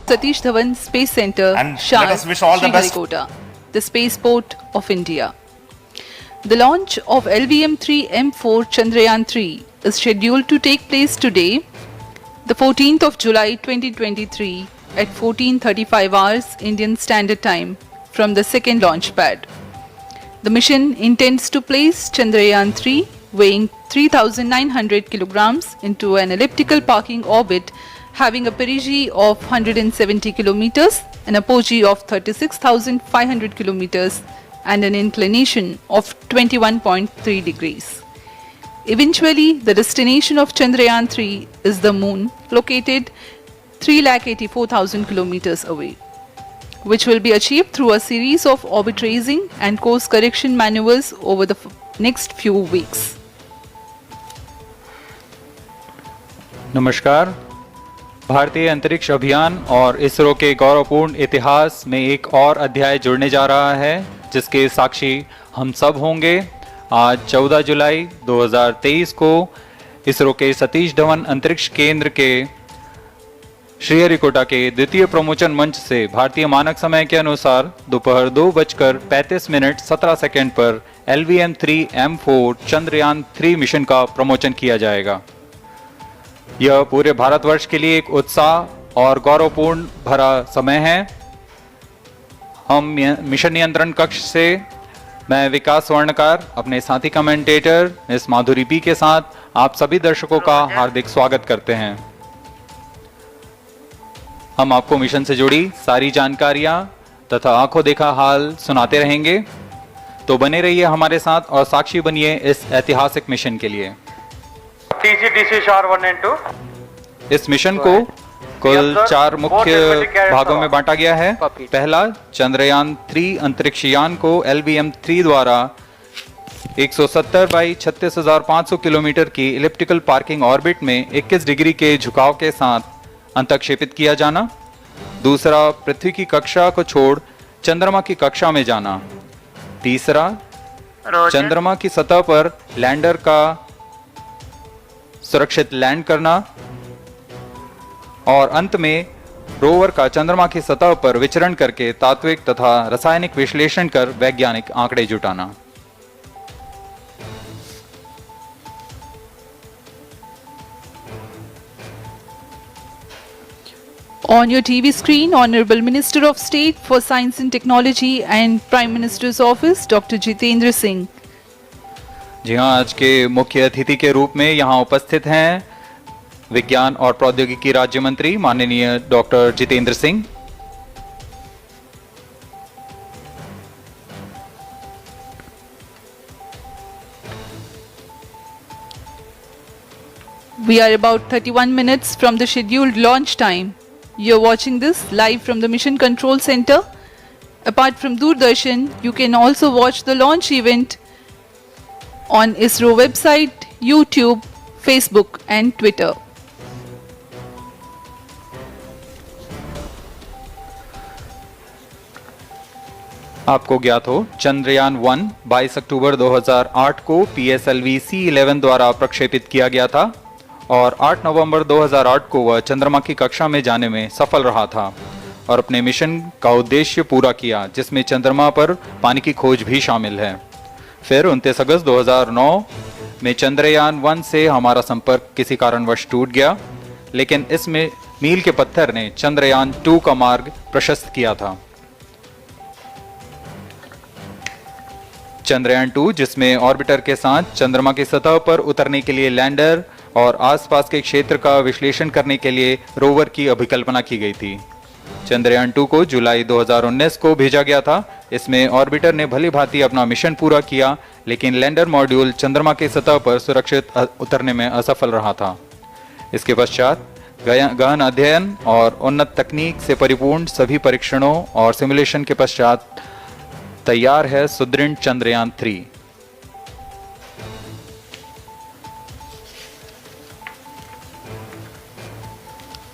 Satish Dhawan Space Center, And Shah, let us wish all the best. Sriharikota, the spaceport of India. The launch of LVM-3 M4 Chandrayaan-3 is scheduled to take place today, the 14th of July 2023 at 14:35 hours Indian Standard Time from the second launch pad. The mission intends to place Chandrayaan-3 weighing 3,900 kilograms into an elliptical parking orbit having a perigee of 170 kilometers, an apogee of 36,500 kilometers and an inclination of 21.3 degrees. Eventually, the destination of Chandrayaan-3 is the moon, located 384,000 kilometers away, which will be achieved through a series of orbit raising and course correction maneuvers over the next few weeks. नमस्कार। भारतीय अंतरिक्ष अभियान और इसरो के गौरवपूर्ण इतिहास में एक और अध्याय जुड़ने जा रहा है, जिसके साक्षी हम सब होंगे। आज 14 जुलाई 2023 को इसरो के सतीश धवन अंतरिक्ष केंद्र के श्रीहरिकोटा के द्वितीय प्रमोचन मंच से भारतीय मानक समय के अनुसार दोपहर 2:35:17 पर LVM-3 M4 चंद्रयान-3 मिशन का प्रमोचन किया जाएगा। यह पूरे भारतवर्ष के लिए एक उत्साह और गौरवपूर्ण भरा समय है। हम मिशन नियंत्रण कक्ष से मैं विकास स्वर्णकार अपने साथी कमेंटेटर मिस माधुरी पी के साथ आप सभी दर्शकों का हार्दिक स्वागत करते हैं। हम आपको मिशन से जुड़ी सारी जानकारियां तथा आंखों देखा हाल सुनाते रहेंगे, तो बने रहिए हमारे साथ और साक्षी बनिए इस ऐतिहासिक मिशन के लिए। TC Shar 1 and 2। इस मिशन को कुल 4 मुख्य भागों में बांटा गया है। पहला, चंद्रयान-3 अंतरिक्ष यान को LVM-3 द्वारा 170 बाई 36,500 किलोमीटर की इलिप्टिकल पार्किंग ऑर्बिट में 21 डिग्री के झुकाव के साथ अंतक्षेपित किया जाना। दूसरा, पृथ्वी की कक्षा को छोड़ चंद्रमा की कक्षा में जाना। तीसरा, चंद्रमा की सतह पर लैंडर का सुरक्षित लैंड करना। और अंत में रोवर का चंद्रमा की सतह पर विचरण करके तात्विक तथा रासायनिक विश्लेषण कर वैज्ञानिक आंकड़े जुटाना। On your TV screen, Honorable Minister of State for Science and Technology and Prime Minister's Office, Dr. Jitendra Singh. जी हाँ, आज के मुख्य अतिथि के रूप में यहाँ उपस्थित हैं विज्ञान और प्रौद्योगिकी राज्य मंत्री माननीय doctor Jitendra Singh. We are about 31 minutes from the scheduled launch time. You're watching this live from the Mission Control Center. Apart from Doordarshan, you can also watch the launch event on ISRO website, YouTube, Facebook and Twitter. आपको ज्ञात हो, चंद्रयान-1 22 अक्टूबर 2008 को PSLV C11 द्वारा प्रक्षेपित किया गया था और 8 नवंबर 2008 को वह चंद्रमा की कक्षा में जाने में सफल रहा था और अपने मिशन का उद्देश्य पूरा किया, जिसमें चंद्रमा पर पानी की खोज भी शामिल है। फिर 29 अगस्त 2009 में चंद्रयान-1 से हमारा संपर्क किसी कारणवश टूट गया, लेकिन इसमें मील के पत्थर ने चंद्रयान-2 का मार्ग प्रशस्त किया था। चंद्रयान-2, जिसमें ऑर्बिटर के साथ चंद्रमा की सतह पर उतरने के लिए लैंडर और आसपास के क्षेत्र का विश्लेषण करने के लिए रोवर की अभिकल्पना की गई थी। चंद्रयान-2 को जुलाई 2019 को भेजा गया था। इसमें ऑर्बिटर ने भली भांति अपना मिशन पूरा किया, लेकिन लैंडर मॉड्यूल चंद्रमा की सतह पर सुरक्षित उतरने में असफल रहा था। इसके पश्चात गहन अध्ययन और उन्नत तकनीक से परिपूर्ण सभी परीक्षणों और सिमुलेशन के पश्चात तैयार है सुदृढ़ चंद्रयान-3।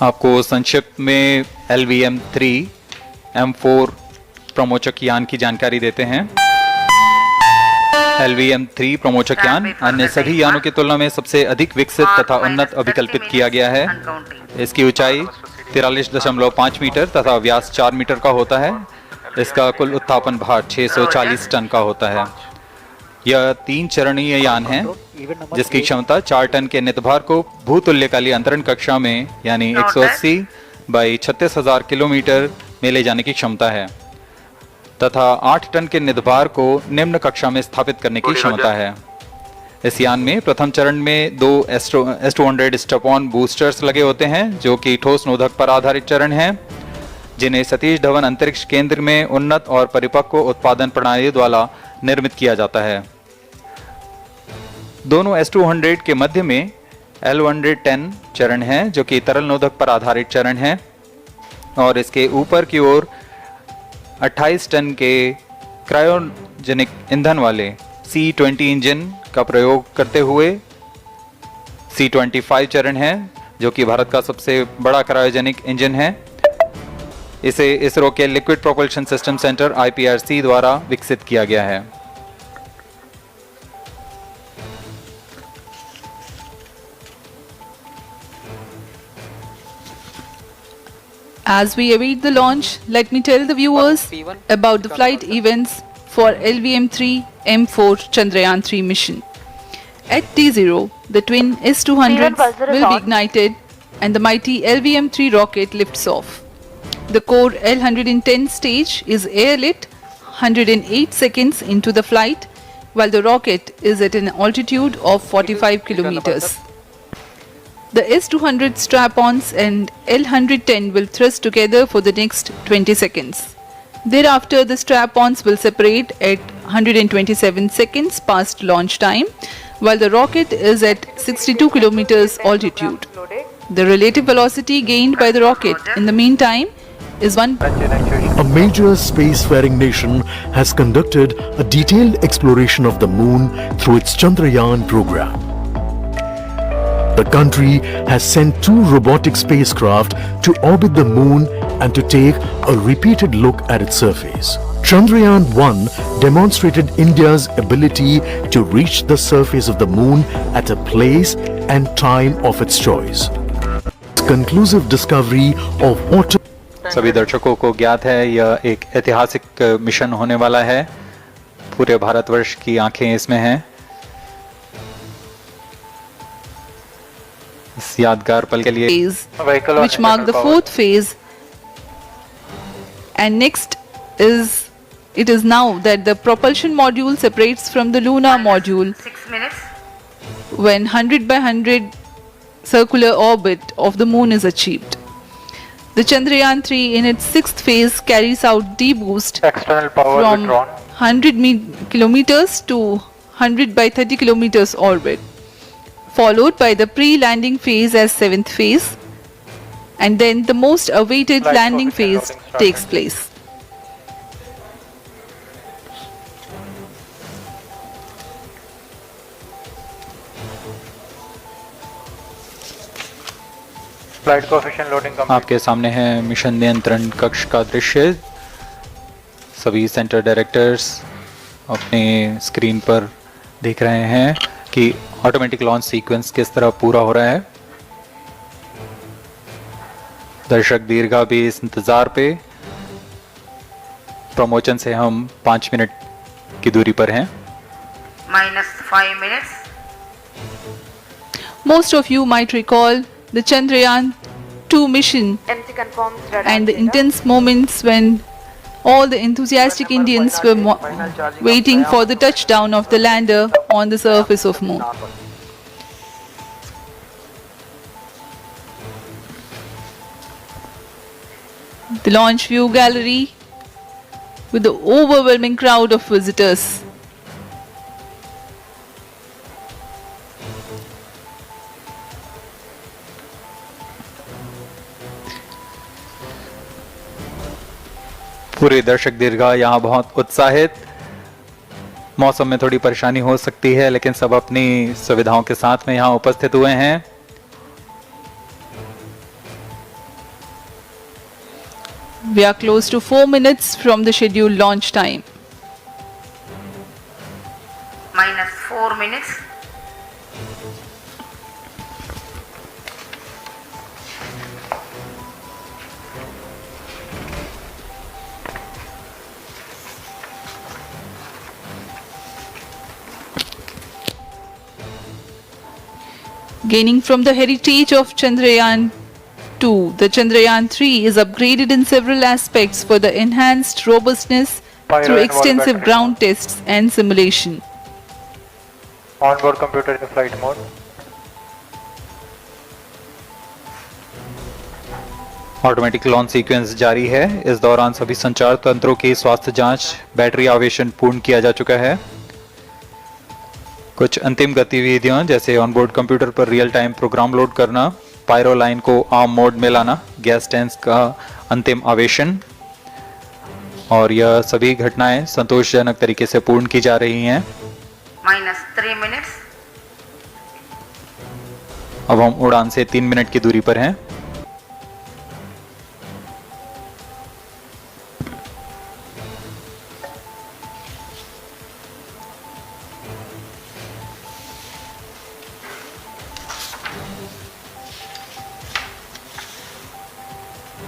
आपको संक्षिप्त में LVM-3 M4 प्रमोचक यान की जानकारी देते हैं। LVM-3 प्रमोचक यान अन्य सभी यानों की तुलना में सबसे अधिक विकसित तथा उन्नत अभिकल्पित किया गया है। इसकी ऊंचाई 43.5 मीटर तथा व्यास 4 मीटर का होता है। इसका कुल उत्थापन भार 640 टन का होता है। यह 3 चरणीय यान है जिसकी क्षमता 4 टन के नितभार को भूतुल्यकालीय अंतरण कक्षा में यानी 180 बाई 36,000 किलोमीटर में ले जाने की क्षमता है तथा 8 टन के नितभार को निम्न कक्षा में स्थापित करने की क्षमता है। इस यान में प्रथम चरण में 2 S-200 स्टेप-ऑन बूस्टर्स लगे होते हैं जो कि ठोस नोदक पर आधारित चरण हैं, जिन्हें सतीश धवन अंतरिक्ष केंद्र में उन्नत और परिपक्व उत्पादन प्रणाली द्वारा निर्मित किया जाता है। दोनों S-200 के मध्य में L-110 चरण है जो कि तरल नोदक पर आधारित चरण है और इसके ऊपर की ओर 28 टन के क्रायोजेनिक ईंधन वाले C-20 इंजन का प्रयोग करते हुए C-25 चरण है जो कि भारत का सबसे बड़ा क्रायोजेनिक इंजन है। इसे इसरो के liquid propulsion system centre IPRC द्वारा विकसित किया गया है। As we await the launch, let me tell the viewers about the flight events for LVM-3 M4 Chandrayaan-3 mission. At T0, the twin S-200s will be ignited and the mighty LVM-3 rocket lifts off. The core L-110 stage is airlit 108 seconds into the flight while the rocket is at an altitude of 45 kilometers. The S-200 strap-ons and L-110 will thrust together for the next 20 seconds. Thereafter, the strap-ons will separate at 127 seconds past launch time, while the rocket is at 62 kilometers altitude. The relative velocity gained by the rocket in the meantime is 1. A major spacefaring nation has conducted a detailed exploration of the moon through its Chandrayaan program. The country has sent 2 robotic spacecraft to orbit the moon and to take a repeated look at its surface. Chandrayaan-1 demonstrated India's ability to reach the surface of the moon at a place and time of its choice. Conclusive discovery of water. सभी दर्शकों को ज्ञात है यह एक ऐतिहासिक mission होने वाला है। पूरे भारतवर्ष की आंखें इसमें हैं। इस यादगार पल के लिए phase, which mark the 4th phase, and next it is now that the propulsion module separates from the lunar module 6 minutes. when 100 by 100 circular orbit of the moon is achieved. The Chandrayaan-3 in its 6th phase carries out D-boost External power from withdrawn. 100 kilometers to 100 by 30 kilometers orbit, followed by the pre-landing phase as 7th phase, and then the most awaited Flight landing coefficient phase loading started. takes place. Flight coefficient loading complete. आपके सामने है mission नियंत्रण कक्ष का दृश्य। सभी centre directors अपने screen पर देख रहे हैं कि ऑटोमेटिक लॉन्च सीक्वेंस किस तरह पूरा हो रहा है। दर्शक दीर्घा भी इस इंतजार पे। प्रमोशन से हम 5 मिनट की दूरी पर हैं। -5 minutes. Most of you might recall the Chandrayaan-2 mission MC confirms radar and the data. intense moments when all the enthusiastic Indians were waiting for the touchdown of the lander on the surface of moon. The launch view gallery with the overwhelming crowd of visitors. पूरे दर्शक दीर्घा यहाँ बहुत उत्साहित। मौसम में थोड़ी परेशानी हो सकती है लेकिन सब अपनी सुविधाओं के साथ में यहाँ उपस्थित हुए हैं। We are close to 4 minutes from the scheduled launch time. -4 minutes. Gaining from the heritage of Chandrayaan 2, the Chandrayaan 3 is upgraded in several aspects for the enhanced robustness Pyro through and wall extensive battery. ground tests and simulation. Onboard computer in flight mode. Automatic launch sequence जारी है। इस दौरान सभी संचार तंत्रों की स्वास्थ्य जांच, बैटरी आवेशन पूर्ण किया जा चुका है। कुछ अंतिम गतिविधियां जैसे ऑनबोर्ड कंप्यूटर पर रियल टाइम प्रोग्राम लोड करना, पायरो लाइन को आर्म मोड में लाना, गैस टैंक का अंतिम आवेशन, और यह सभी घटनाएं संतोषजनक तरीके से पूर्ण की जा रही हैं। -3 minutes. अब हम उड़ान से 3 मिनट की दूरी पर हैं।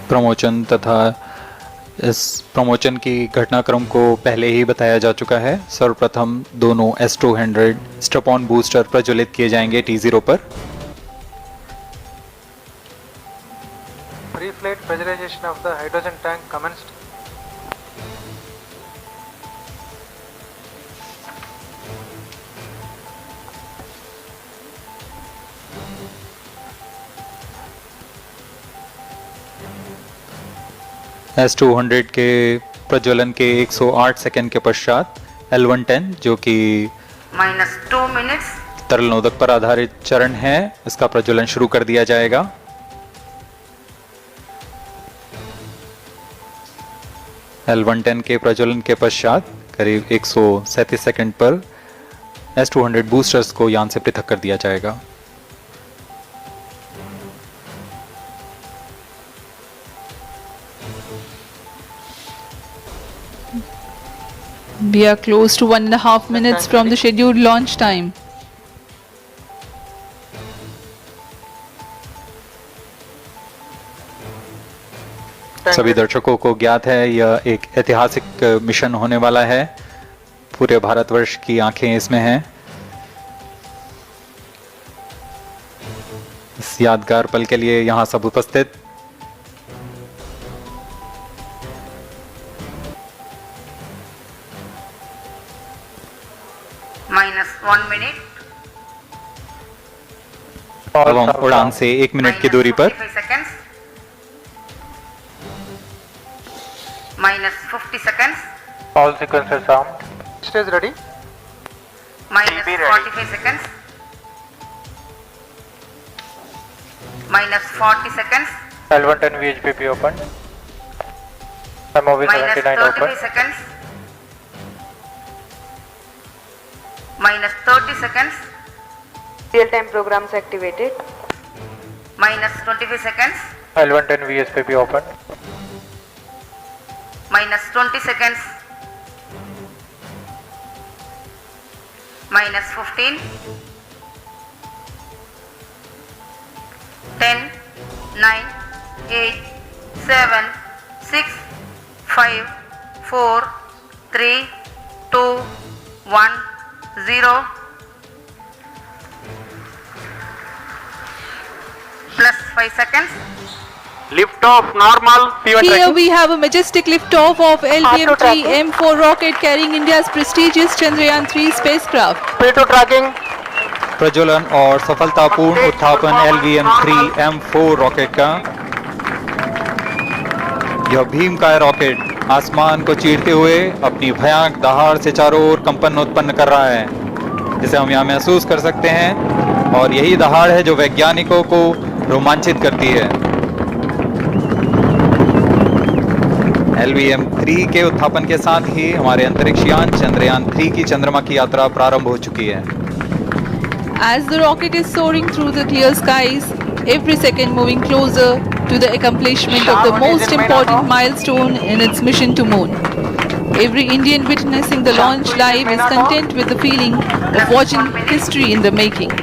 प्रमोशन तथा इस प्रमोशन की घटनाक्रम को पहले ही बताया जा चुका है। सर्वप्रथम दोनों S200 स्ट्रप-ऑन बूस्टर प्रज्वलित किए जाएंगे T0 पर। Pre-flight pressurization of the hydrogen tank commenced. S200 के प्रज्वलन के 108 सेकंड के पश्चात L110 जो कि -2 minutes. तरल नोदक पर आधारित चरण है, इसका प्रज्वलन शुरू कर दिया जाएगा। L110 के प्रज्वलन के पश्चात करीब 137 सेकंड पर S200 बूस्टर्स को यान से पृथक कर दिया जाएगा। We are close to 1.5 minutes from the scheduled launch time. सभी दर्शकों को ज्ञात है यह एक ऐतिहासिक मिशन होने वाला है। पूरे भारतवर्ष की आंखें इसमें हैं। इस यादगार पल के लिए यहाँ सब उपस्थित -1 minute. अब हम उड़ान से 1 मिनट की दूरी पर -45 seconds. -50 seconds. All sequences armed. Stage ready. -45 seconds. -40 seconds. L110 VHPP open. MOV 79 open. -33 seconds. -30 seconds. Real-time programs activated. -25 seconds. L110 VSPP open. -20 seconds. -15. 10, 9, 8, 7, 6, 5, 4, 3, 2, 1, 0. Plus 5 seconds. Lift off normal. Here we have a majestic liftoff of LVM-3 M4 rocket carrying India's prestigious Chandrayaan 3 spacecraft. P2 tracking. प्रज्वलन और सफलतापूर्ण उत्थापन LVM-3 M4 rocket का। यह भीमकाय rocket आसमान को चीरते हुए अपनी भयानक दहाड़ से चारों ओर कंपन उत्पन्न कर रहा है, जिसे हम यहाँ महसूस कर सकते हैं, और यही दहाड़ है जो वैज्ञानिकों को रोमांचित करती है। LVM-3 के उत्थापन के साथ ही हमारे अंतरिक्ष यान चंद्रयान 3 की चंद्रमा की यात्रा प्रारंभ हो चुकी है। As the rocket is soaring through the clear skies, every second moving closer to the accomplishment of the most important milestone in its mission to moon. Every Indian witnessing the launch live is content with the feeling of watching history in the making.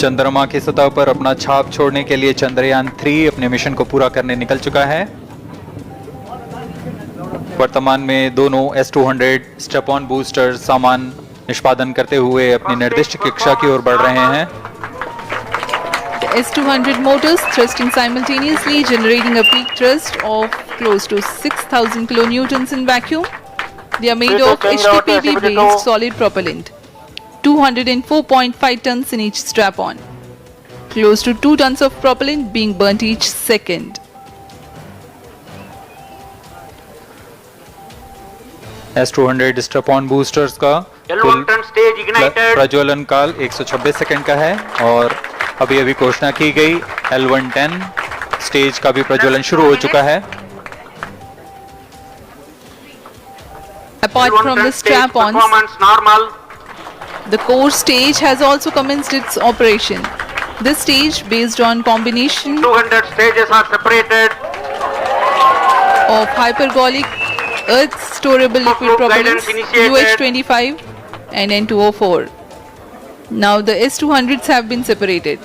चंद्रमा की सतह पर अपना छाप छोड़ने के लिए चंद्रयान 3 अपने मिशन को पूरा करने निकल चुका है। वर्तमान में दोनों S200 स्टेप ऑन बूस्टर सामान निष्पादन करते हुए अपनी निर्दिष्ट कक्षा की ओर बढ़ रहे हैं। The S200 motors thrusting simultaneously, generating a peak thrust of close to 6,000 kilonewtons in vacuum. They are made of HTPB-based solid propellant, 204.5 tons in each strap-on. Close to 2 tons of propellant being burnt each second. S200 strap-on boosters का कुल प्रज्वलन काल 126 second का है और अभी अभी घोषणा की गई L110 स्टेज का भी प्रज्वलन शुरू हो चुका है। Apart from the strap-ons, the core stage has also commenced its operation. This stage, based on combination 200 stages are separated. of hypergolic earth storable liquid Group propellants guidance initiated. UH-25 and N204. Now the S200s have been separated.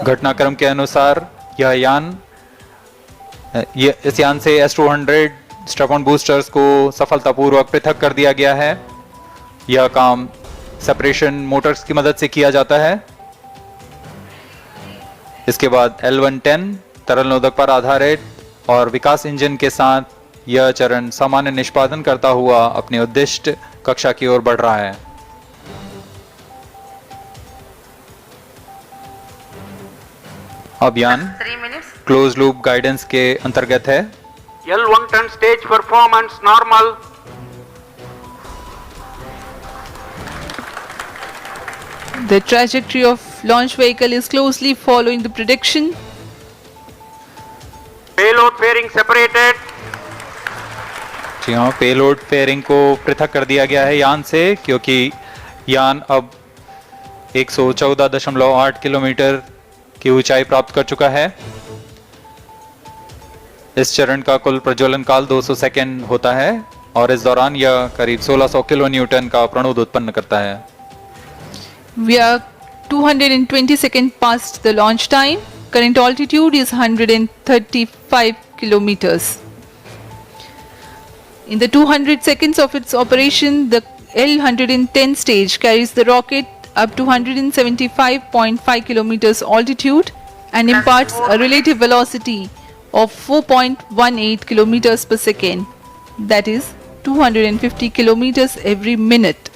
घटनाक्रम के अनुसार यह यान इस यान से S200 strap-on boosters को सफलतापूर्वक पृथक कर दिया गया है। यह काम सेपरेशन मोटर्स की मदद से किया जाता है। इसके बाद L110 तरल नोदक पर आधारित और विकास इंजन के साथ यह चरण सामान्य निष्पादन करता हुआ अपनी उद्दिष्ट कक्षा की ओर बढ़ रहा है। अब यान 3 minutes. क्लोज लूप गाइडेंस के अंतर्गत है। L110 stage performance normal. The trajectory of launch vehicle is closely following the prediction. Payload fairing separated. जी हाँ, पेलोड फेयरिंग को पृथक कर दिया गया है यान से, क्योंकि यान अब 114.8 किलोमीटर की ऊंचाई प्राप्त कर चुका है। इस चरण का कुल प्रज्वलन काल 200 सेकेंड होता है और इस दौरान यह करीब 1600 किलो न्यूटन का प्रणोद उत्पन्न करता है। We are 220 seconds past the launch time. Current altitude is 135 kilometers. In the 200 seconds of its operation, the L110 stage carries the rocket up to 175.5 kilometers altitude and imparts a relative velocity of 4.18 kilometers per second, that is 250 kilometers every minute.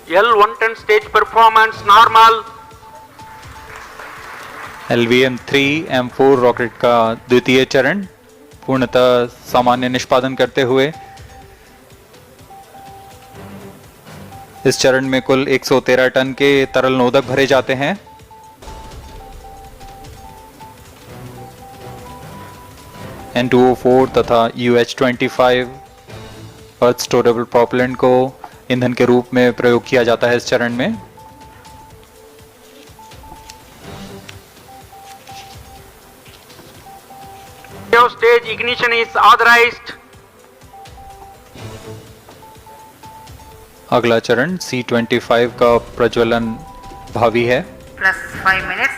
L110 stage performance normal. LVM-3M4 rocket का द्वितीय चरण पूर्णतः सामान्य निष्पादन करते हुए इस चरण में कुल 113 टन के तरल नोदक भरे जाते हैं। N204 तथा UH-25 अर्थ स्टोरेबल प्रोपेलेंट को ईंधन के रूप में प्रयोग किया जाता है इस चरण में। Stage ignition is authorized. अगला चरण C-25 का प्रज्वलन भावी है। Plus 5 minutes.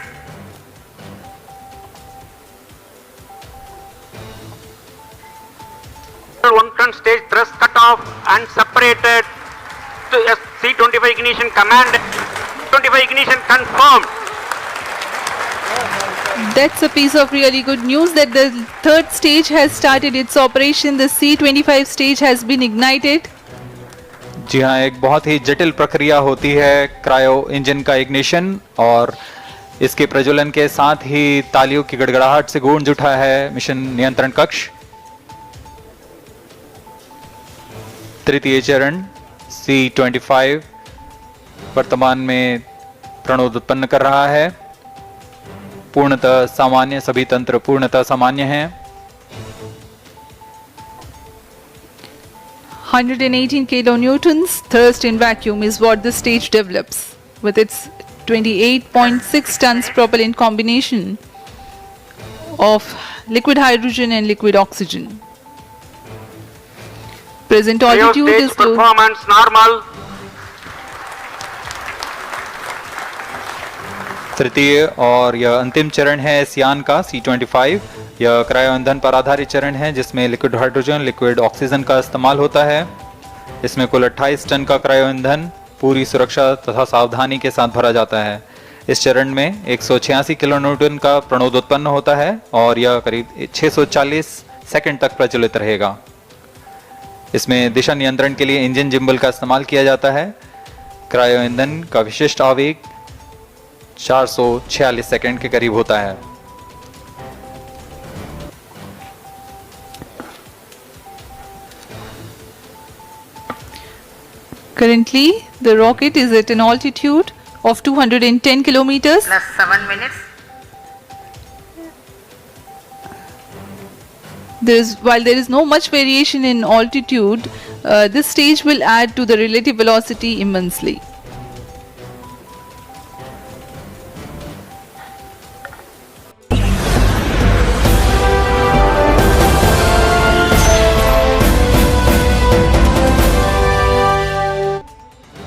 L110 stage thrust cut off and separated. To C-25 ignition command. 25 ignition confirmed. That's a piece of really good news that the third stage has started its operation. The C-25 stage has been ignited. जी हाँ, एक बहुत ही जटिल प्रक्रिया होती है cryo engine का ignition और इसके प्रज्वलन के साथ ही तालियों की गड़गड़ाहट से गूंज उठा है मिशन नियंत्रण कक्ष। तृतीय चरण C-25 वर्तमान में प्रणोद उत्पन्न कर रहा है। पूर्णतः सामान्य, सभी तंत्र पूर्णतः सामान्य हैं। 118 kilonewtons thrust in vacuum is what the stage develops with its 28.6 tons propellant combination of liquid hydrogen and liquid oxygen. Present altitude Stage is close. performance normal. तृतीय और यह अंतिम चरण है इस यान का C-25। यह क्रायो ईंधन पर आधारित चरण है जिसमें लिक्विड हाइड्रोजन, लिक्विड ऑक्सीजन का इस्तेमाल होता है। इसमें कुल 28 टन का क्रायो ईंधन पूरी सुरक्षा तथा सावधानी के साथ भरा जाता है। इस चरण में 186 किलोन्यूटन का प्रणोद उत्पन्न होता है और यह करीब 640 सेकंड तक प्रज्वलित रहेगा। इसमें दिशा नियंत्रण के लिए इंजन जिम्बल का इस्तेमाल किया जाता है। क्रायो ईंधन का विशिष्ट आवेग 446 सेकंड के करीब होता है। Currently, the rocket is at an altitude of 210 kilometers. plus 7 minutes. While there is no much variation in altitude, this stage will add to the relative velocity immensely.